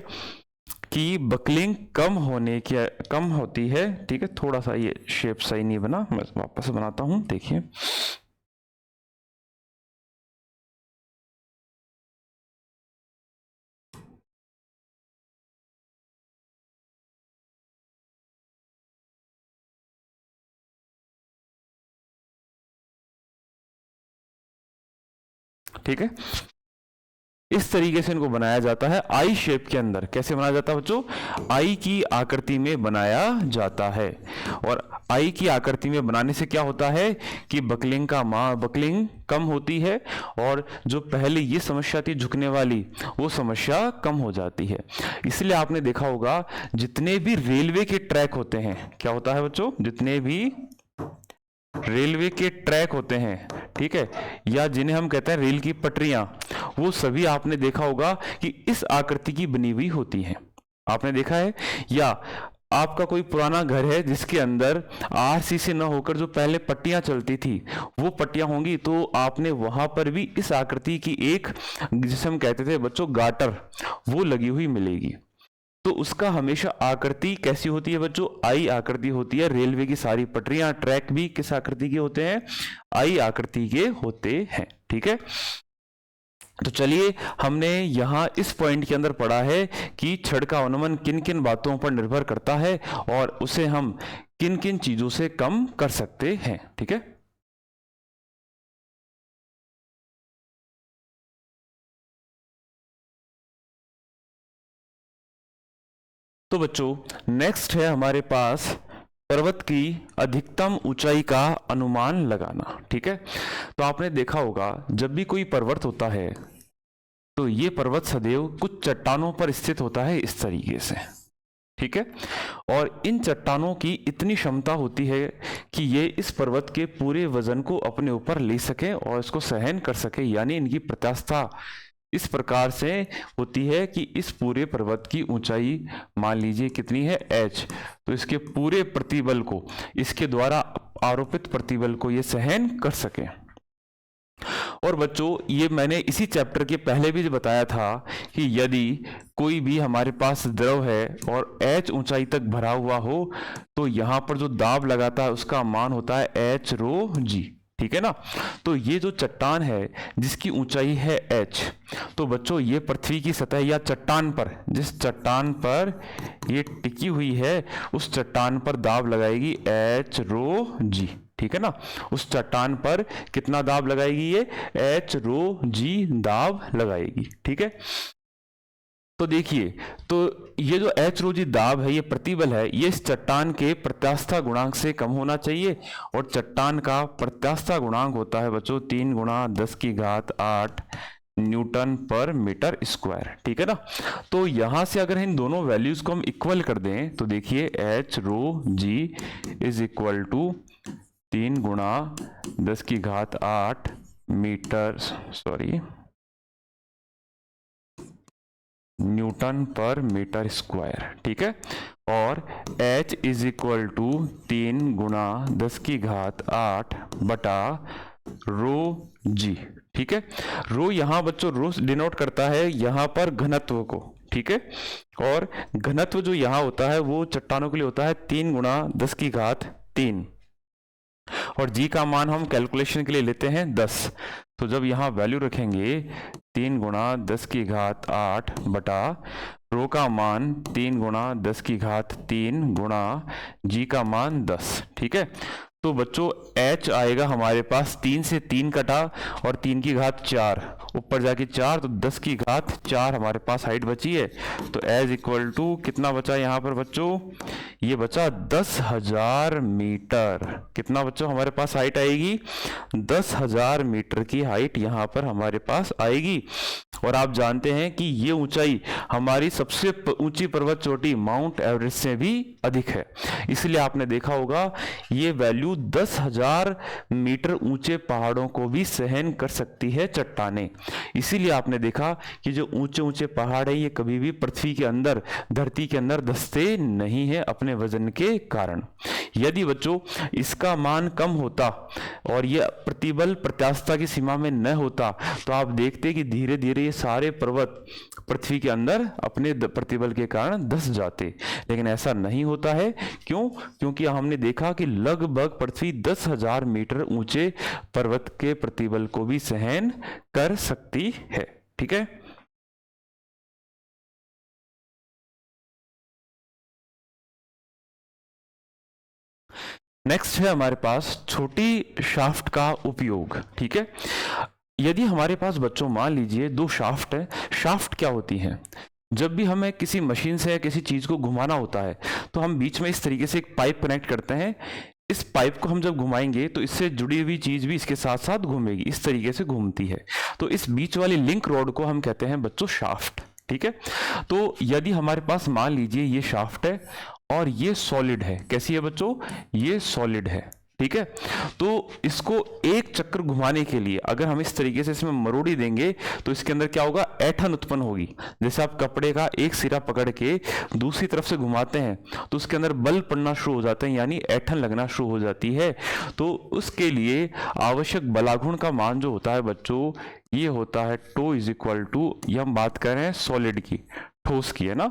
कि बकलिंग कम होती है, ठीक है। थोड़ा सा ये शेप सही नहीं बना, मैं वापस बनाता हूं। देखिए ठीक है, इस तरीके से इनको बनाया जाता है आई शेप के अंदर। कैसे बनाया जाता है बच्चों? आई की आकृति में बनाया जाता है। और आई की आकृति में बनाने से क्या होता है कि बकलिंग कम होती है, और जो पहले ये समस्या थी झुकने वाली वो समस्या कम हो जाती है। इसलिए आपने देखा होगा जितने भी रेलवे के ट्रैक होते हैं, क्या होता है बच्चों? जितने भी रेलवे के ट्रैक होते हैं, ठीक है, या जिन्हें हम कहते हैं रेल की पटरियां, वो सभी आपने देखा होगा कि इस आकृति की बनी हुई होती हैं। आपने देखा है? या आपका कोई पुराना घर है जिसके अंदर आरसीसी न होकर जो पहले पट्टियां चलती थी वो पट्टियां होंगी, तो आपने वहां पर भी इस आकृति की एक, जिसे हम कहते थे बच्चों गाटर, वो लगी हुई मिलेगी। तो उसका हमेशा आकृति कैसी होती है बच्चों? आई आकृति होती है। रेलवे की सारी पटरियां, ट्रैक भी किस आकृति के होते हैं? आई आकृति के होते हैं। ठीक है, तो चलिए, हमने यहां इस पॉइंट के अंदर पढ़ा है कि छड़ का अनुमान किन किन बातों पर निर्भर करता है और उसे हम किन किन चीजों से कम कर सकते हैं। ठीक है, तो बच्चों नेक्स्ट है हमारे पास पर्वत की अधिकतम ऊंचाई का अनुमान लगाना। ठीक है, तो आपने देखा होगा जब भी कोई पर्वत होता है तो ये पर्वत सदैव कुछ चट्टानों पर स्थित होता है इस तरीके से। ठीक है, और इन चट्टानों की इतनी क्षमता होती है कि ये इस पर्वत के पूरे वजन को अपने ऊपर ले सके और इसको सहन कर सके, यानी इनकी प्रत्यास्था इस प्रकार से होती है कि इस पूरे पर्वत की ऊंचाई मान लीजिए कितनी है? h, तो इसके पूरे प्रतिबल को, इसके द्वारा आरोपित प्रतिबल को ये सहन कर सके। और बच्चों ये मैंने इसी चैप्टर के पहले भी बताया था कि यदि कोई भी हमारे पास द्रव है और h ऊंचाई तक भरा हुआ हो तो यहां पर जो दाब लगाता है उसका मान होता है h रो जी। ठीक है ना, तो ये जो चट्टान है जिसकी ऊंचाई है h, तो बच्चों ये पृथ्वी की सतह या चट्टान पर, जिस चट्टान पर ये टिकी हुई है उस चट्टान पर दाब लगाएगी h रो जी। ठीक है ना, उस चट्टान पर कितना दाब लगाएगी? ये h रो जी दाब लगाएगी। ठीक है, तो देखिए, तो ये जो h रो जी दाब है, ये प्रतिबल है, ये इस चट्टान के प्रत्यास्था गुणांक से कम होना चाहिए। और चट्टान का प्रत्यास्था गुणांक होता है बच्चों 3 गुणा 10 की घात 8 न्यूटन पर मीटर स्क्वायर। ठीक है ना, तो यहां से अगर इन दोनों वैल्यूज को हम इक्वल कर दें तो देखिए h rho g is equal to 3 गुणा 10 की घात 8 मीटर, न्यूटन पर मीटर स्क्वायर। ठीक है, और h इज इक्वल टू 3 गुणा 10 की घात 8 बटा रो जी। ठीक है, रो यहाँ बच्चों रो डिनोट करता है यहाँ पर घनत्व को। ठीक है, और घनत्व जो यहाँ होता है वो चट्टानों के लिए होता है 3 गुणा 10 की घात 3, और जी का मान हम कैलकुलेशन के लिए लेते हैं 10। तो जब यहाँ वैल्यू रखेंगे 3 गुणा 10 की घात 8 बटा रो का मान 3 गुणा 10 की घात 3 गुणा जी का मान 10। ठीक है, तो बच्चों h आएगा हमारे पास 3 से 3 कटा और 3 की घात 4, ऊपर जाके 4, तो 10 की घात 4 हमारे पास हाइट बची है। तो एज इक्वल टू कितना बचा यहाँ पर बच्चों? ये बचा 10,000 मीटर। कितना बच्चों हमारे पास हाइट आएगी? 10,000 मीटर की हाइट यहाँ पर हमारे पास आएगी। और आप जानते हैं कि ये ऊंचाई हमारी सबसे ऊंची पर्वत चोटी माउंट एवरेस्ट से भी अधिक है, इसलिए आपने देखा होगा ये वैल्यू 10,000 मीटर ऊंचे पहाड़ों को भी सहन कर सकती है चट्टानें। इसीलिए आपने देखा कि जो ऊंचे ऊंचे पहाड़ है ये कभी भी पृथ्वी के अंदर, धरती के अंदर धंसते नहीं है अपने वजन के कारण। यदि बच्चों इसका मान कम होता और ये प्रतिबल प्रत्यास्था की सीमा में न होता तो आप देखते कि धीरे धीरे ये सारे पर्वत पृथ्वी के अंदर अपने प्रतिबल के कारण धंस जाते, लेकिन ऐसा नहीं होता है। क्यों? क्योंकि हमने देखा कि लगभग पृथ्वी 10,000 मीटर ऊंचे पर्वत के प्रतिबल को भी सहन कर सकती है। ठीक है, नेक्स्ट है हमारे पास छोटी शाफ्ट का उपयोग। ठीक है, यदि हमारे पास बच्चों मान लीजिए 2 शाफ्ट है। शाफ्ट क्या होती हैं? जब भी हमें किसी मशीन से या किसी चीज को घुमाना होता है तो हम बीच में इस तरीके से एक पाइप कनेक्ट करते हैं। इस पाइप को हम जब घुमाएंगे तो इससे जुड़ी हुई चीज भी इसके साथ साथ घूमेगी, इस तरीके से घूमती है। तो इस बीच वाली लिंक रोड को हम कहते हैं बच्चों शाफ्ट। ठीक है, तो यदि हमारे पास मान लीजिए ये शाफ्ट है और ये सॉलिड है। कैसी है बच्चों? ये सॉलिड है। ठीक है। तो इसको एक चक्कर घुमाने के लिए अगर हम इस तरीके से इसमें मरोड़ी देंगे तो इसके अंदर क्या होगा, ऐंठन उत्पन्न होगी। जैसे आप कपड़े का एक सिरा पकड़ के दूसरी तरफ से घुमाते हैं तो उसके अंदर बल पड़ना शुरू हो जाते हैं, यानी ऐंठन लगना शुरू हो जाती है। तो उसके लिए आवश्यक बलागुण का मान जो होता है बच्चों, ये होता है टो इज इक्वल टू, ये हम बात कर रहे हैं सॉलिड की, ठोस की, है ना।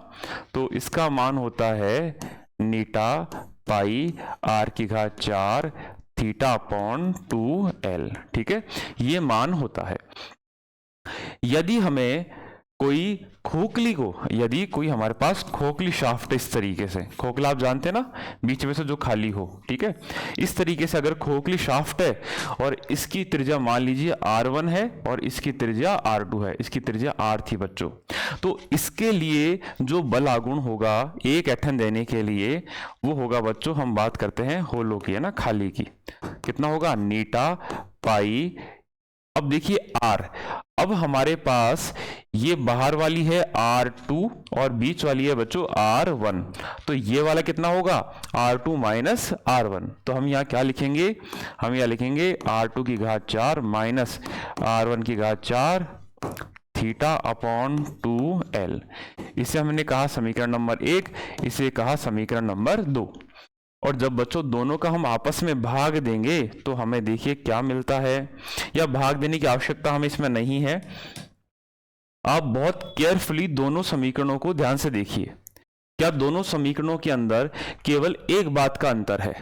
तो इसका मान होता है नीटा पाई आर की घात 4 थीटा अपॉन 2l, ठीक है, ये मान होता है। यदि हमें कोई खोखली को, यदि कोई हमारे पास खोखली शाफ्ट इस तरीके से, खोखला आप जानते हैं ना, बीच में से जो खाली हो, ठीक है, इस तरीके से अगर खोखली शाफ्ट है और इसकी त्रिज्या मान लीजिए r1 है और इसकी त्रिज्या r2 है, इसकी त्रिज्या r थी बच्चों, तो इसके लिए जो बल आगुण होगा एक ऐंठन देने के लिए वो होगा बच्चों, हम बात करते हैं होलो की, है ना, खाली की, कितना होगा, नीटा पाई। अब देखिए r, अब हमारे पास ये बाहर वाली है R2 और बीच वाली है बच्चों R1, तो ये वाला कितना होगा, R2 माइनस R1। तो हम यहाँ क्या लिखेंगे, हम यहाँ लिखेंगे R2 की घात 4 माइनस R1 की घात 4 थीटा अपॉन 2l। इसे हमने कहा समीकरण नंबर 1, इसे कहा समीकरण नंबर 2। और जब बच्चों दोनों का हम आपस में भाग देंगे तो हमें देखिए क्या मिलता है, या भाग देने की आवश्यकता हमें इसमें नहीं है। आप बहुत केयरफुली दोनों समीकरणों को ध्यान से देखिए। क्या दोनों समीकरणों के अंदर केवल एक बात का अंतर है,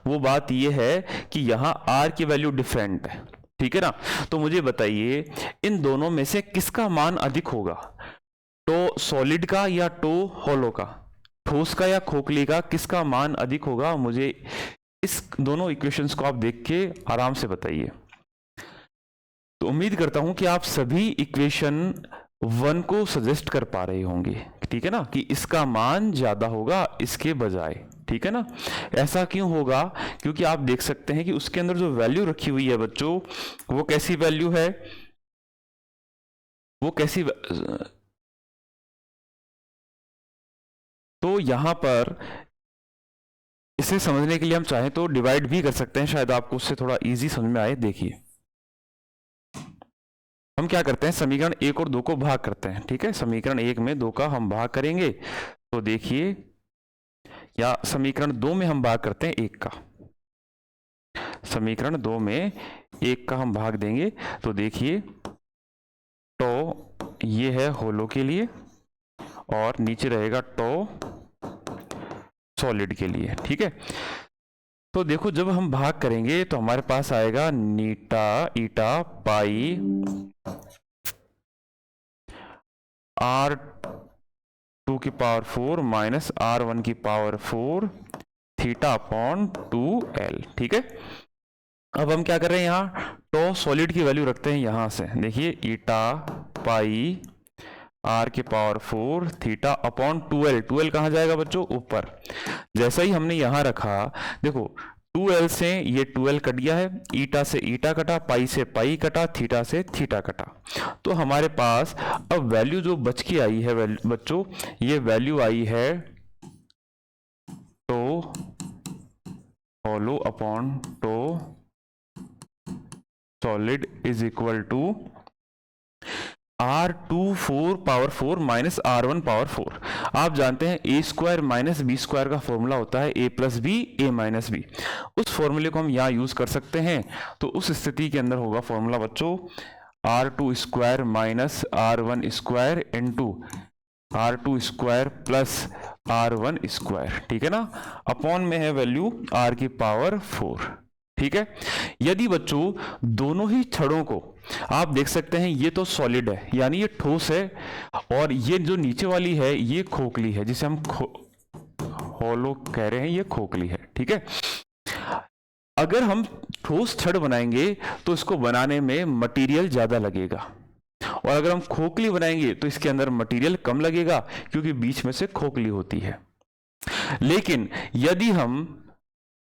वो बात यह है कि यहाँ r की वैल्यू डिफरेंट है, ठीक है ना। तो मुझे बताइए इन दोनों में से किसका मान अधिक होगा, टो सॉलिड का या टो होलो का, ठोस का या खोखली का, किसका मान अधिक होगा, मुझे इस दोनों इक्वेशंस को आप देख के आराम से बताइए। तो उम्मीद करता हूं कि आप सभी इक्वेशन 1 को सजेस्ट कर पा रहे होंगे, ठीक है ना, कि इसका मान ज्यादा होगा इसके बजाय, ठीक है ना। ऐसा क्यों होगा, क्योंकि आप देख सकते हैं कि उसके अंदर जो वैल्यू रखी हुई है बच्चों, वो कैसी वैल्यू है, वो कैसी, तो यहां पर इसे समझने के लिए हम चाहें तो डिवाइड भी कर सकते हैं, शायद आपको उससे थोड़ा इजी समझ में आए। देखिए हम क्या करते हैं, समीकरण 1 और 2 को भाग करते हैं, ठीक है, समीकरण 1 में 2 का हम भाग करेंगे, तो देखिए, या समीकरण 2 में हम भाग करते हैं 1 का, समीकरण 2 में 1 का हम भाग देंगे, तो देखिए टो ये है होलो के लिए और नीचे रहेगा टो सॉलिड के लिए, ठीक है। तो देखो जब हम भाग करेंगे तो हमारे पास आएगा नीटा ईटा पाई R2 की पावर 4 माइनस R1 की पावर 4 थीटा अपॉन 2l, ठीक है। अब हम क्या कर रहे हैं, यहाँ टो सॉलिड की वैल्यू रखते हैं यहां से, देखिए ईटा पाई r के power 4 theta upon 2l, 2l कहाँ जाएगा बच्चों, ऊपर। जैसा ही हमने यहां रखा, देखो 2l से ये 2l कट गया है, ईटा से ईटा कटा, पाई से पाई कटा, थीटा से थीटा कटा, तो हमारे पास अब वैल्यू जो बच के आई है बच्चों, ये वैल्यू आई है tau hollow upon tau solid is equal to R24 power 4 minus R1 power 4। आप जानते हैं a square minus b square का फॉर्मूला होता है a plus b a minus b, उस फॉर्मूले को हम यहाँ यूज कर सकते हैं। तो उस स्थिति के अंदर होगा फॉर्मूला बच्चों R2 square minus R1 square into R2 square plus R1 square, ठीक है ना, अपॉन में है वैल्यू R की पावर 4, ठीक है। यदि बच्चों दोनों ही छड़ों को आप देख सकते हैं, ये तो सॉलिड है यानी ये ठोस है, और ये जो नीचे वाली है ये खोखली है, जिसे हम होलो कह रहे हैं, ये खोखली है, ठीक है। अगर हम ठोस छड़ बनाएंगे तो इसको बनाने में मटेरियल ज्यादा लगेगा, और अगर हम खोखली बनाएंगे तो इसके अंदर मटेरियल कम लगेगा क्योंकि बीच में से खोखली होती है। लेकिन यदि हम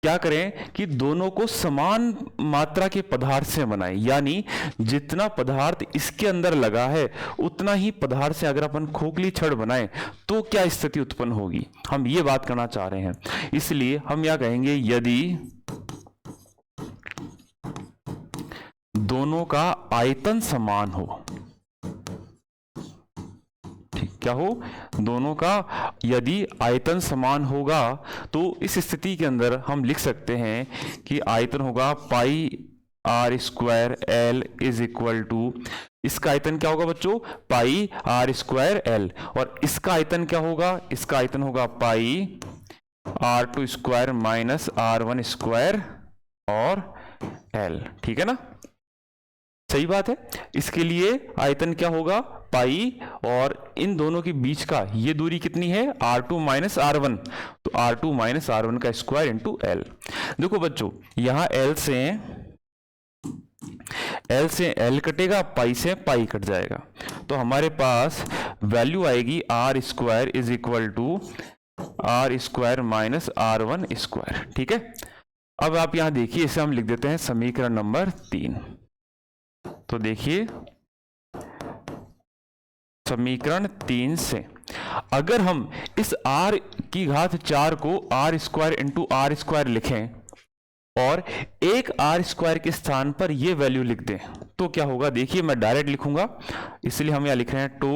क्या करें कि दोनों को समान मात्रा के पदार्थ से बनाएं, यानी जितना पदार्थ इसके अंदर लगा है उतना ही पदार्थ से अगर अपन खोखली छड़ बनाएं तो क्या स्थिति उत्पन्न होगी, हम ये बात करना चाह रहे हैं। इसलिए हम यह कहेंगे यदि दोनों का आयतन समान हो, ठीक, क्या हो, दोनों का यदि आयतन समान होगा तो इस स्थिति के अंदर हम लिख सकते हैं कि आयतन होगा pi r square L is equal to, इसका आयतन क्या होगा बच्चों, पाई आर स्क्वायर एल, और इसका आयतन क्या होगा, इसका आयतन होगा pi r two square minus r one square और एल, ठीक है ना, सही बात है। इसके लिए आयतन क्या होगा, पाई, और इन दोनों के बीच का ये दूरी कितनी है, R2 माइनस R1, तो R2 माइनस R1 का स्क्वायर इंटू एल। देखो बच्चों यहां L से L कटेगा, पाई से पाई कट जाएगा, तो हमारे पास वैल्यू आएगी R square is equal to R square minus R1 square, ठीक है। अब आप यहां देखिए, इसे हम लिख देते हैं समीकरण नंबर 3। तो देखिए समीकरण 3 से अगर हम इस r की घात 4 को R square into R square लिखें और एक आर स्क्वायर के स्थान पर ये वैल्यू लिख दें तो क्या होगा, देखिए मैं डायरेक्ट लिखूंगा, इसलिए हम यहां लिख रहे हैं tau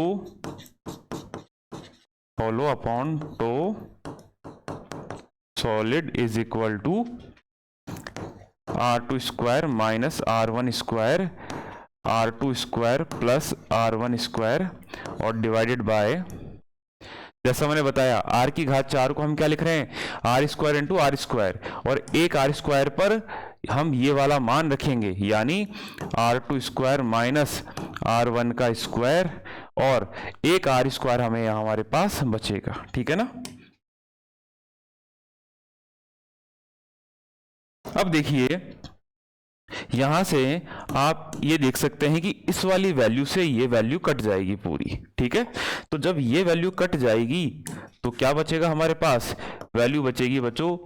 hollow upon tau solid is equal to R2 square minus R1 square, R2 square plus R1 square और डिवाइडेड बाय, जैसा मैंने बताया r की घात 4 को हम क्या लिख रहे हैं, R square into R square, और एक आर स्क्वायर पर हम ये वाला मान रखेंगे, यानी R2 स्क्वायर माइनस R1 का स्क्वायर, और एक आर स्क्वायर हमें यहाँ हमारे पास बचेगा, ठीक है ना। अब देखिए यहां से आप ये देख सकते हैं कि इस वाली वैल्यू से ये वैल्यू कट जाएगी पूरी, ठीक है। तो जब ये वैल्यू कट जाएगी तो क्या बचेगा हमारे पास, वैल्यू बचेगी बच्चों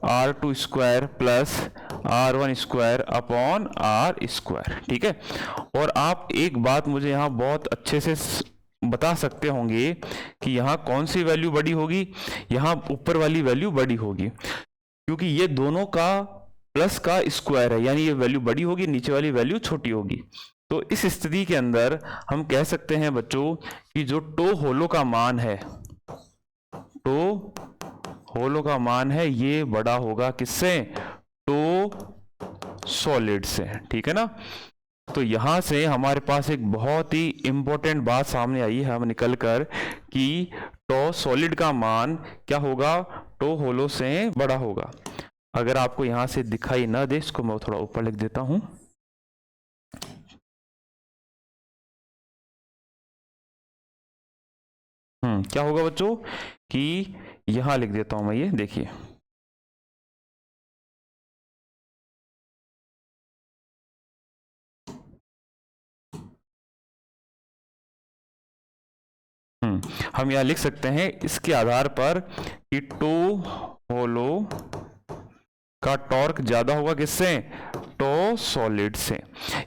R2 square plus R1 square upon R square, ठीक है। और आप एक बात मुझे यहाँ बहुत अच्छे से बता सकते होंगे कि यहाँ कौन सी वैल्यू बड़ी होगी, यहाँ ऊपर वाली वैल्यू बड़ी होगी, क्योंकि ये दोनों का प्लस का स्क्वायर है, यानी ये वैल्यू बड़ी होगी, नीचे वाली वैल्यू छोटी होगी। तो इस स्थिति के अंदर हम कह सकते हैं बच्चों कि जो टो होलो का मान है, टो होलो का मान है, ये बड़ा होगा किससे, टो सॉलिड से, ठीक है ना। तो यहां से हमारे पास एक बहुत ही इंपॉर्टेंट बात सामने आई है हम निकल कर कि टो सॉलिड का मान क्या होगा, टो होलो से बड़ा होगा। अगर आपको यहां से दिखाई ना दे, इसको मैं थोड़ा ऊपर लिख देता हूं, क्या होगा बच्चों कि यहां लिख देता हूं मैं, ये देखिए हम यहां लिख सकते हैं इसके आधार पर कि टो होलो का टॉर्क ज्यादा होगा किससे, टो सॉलिड से,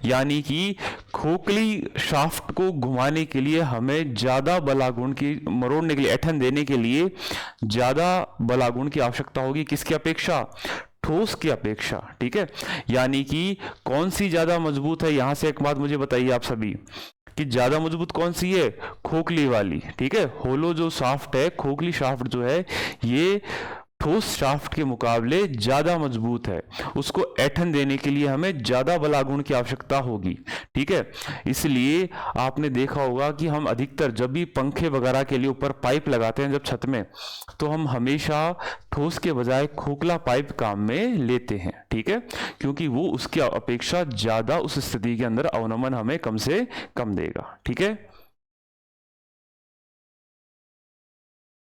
यानी कि खोखली शाफ्ट को घुमाने के लिए हमें ज्यादा बलागुण की, मरोड़ने के लिए, ऐंठन देने के लिए ज्यादा बलागुण की आवश्यकता होगी, किसकी अपेक्षा, ठोस की अपेक्षा, ठीक है। यानी कि कौन सी ज्यादा मजबूत है, यहां से एक बात मुझे बताइए आप सभी कि ज्यादा मजबूत कौन सी है, खोखली वाली, ठीक है। होलो जो शाफ्ट है, खोखली शाफ्ट जो है, ये ठोस शाफ्ट के मुकाबले ज्यादा मजबूत है, उसको ऐंठन देने के लिए हमें ज्यादा बलागुण की आवश्यकता होगी, ठीक है। इसलिए आपने देखा होगा कि हम अधिकतर जब भी पंखे वगैरह के लिए ऊपर पाइप लगाते हैं जब छत में, तो हम हमेशा ठोस के बजाय खोखला पाइप काम में लेते हैं, ठीक है, क्योंकि वो उसकी अपेक्षा ज्यादा उस स्थिति के अंदर अवनमन हमें कम से कम देगा, ठीक है।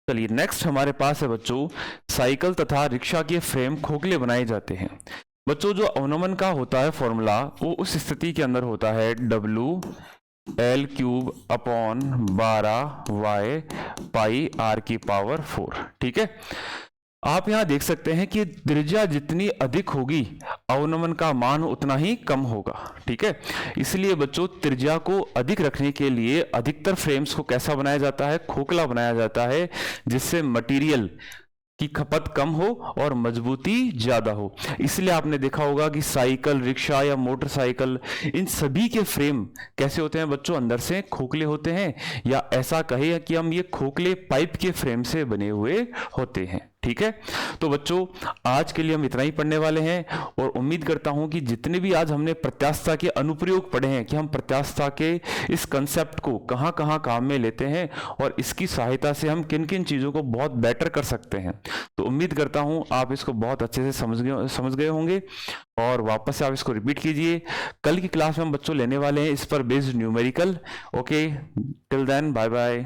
चलिए नेक्स्ट हमारे पास है बच्चों, साइकिल तथा रिक्शा के फ्रेम खोखले बनाए जाते हैं। बच्चों जो अवनमन का होता है फॉर्मूला, वो उस स्थिति के अंदर होता है W L cube upon 12y पाई r की पावर 4, ठीक है। आप यहां देख सकते हैं कि त्रिज्या जितनी अधिक होगी अवनमन का मान उतना ही कम होगा, ठीक है। इसलिए बच्चों त्रिज्या को अधिक रखने के लिए अधिकतर फ्रेम्स को कैसा बनाया जाता है, खोखला बनाया जाता है, जिससे मटेरियल कि खपत कम हो और मजबूती ज़्यादा हो। इसलिए आपने देखा होगा कि साइकिल, रिक्शा या मोटरसाइकिल, इन सभी के फ्रेम कैसे होते हैं बच्चों? अंदर से खोखले होते हैं, या ऐसा कहे कि हम ये खोखले पाइप के फ्रेम से बने हुए होते हैं। ठीक है, तो बच्चों आज के लिए हम इतना ही पढ़ने वाले हैं, और उम्मीद करता हूं कि जितने भी आज हमने प्रत्यास्थता के अनुप्रयोग पढ़े हैं, कि हम प्रत्यास्थता के इस कंसेप्ट को कहां कहां काम में लेते हैं और इसकी सहायता से हम किन किन चीज़ों को बहुत बेटर कर सकते हैं, तो उम्मीद करता हूं आप इसको बहुत अच्छे से समझ गए होंगे। और वापस से आप इसको रिपीट कीजिए। कल की क्लास में हम बच्चों लेने वाले हैं इस पर based numerical. Okay, till then bye bye.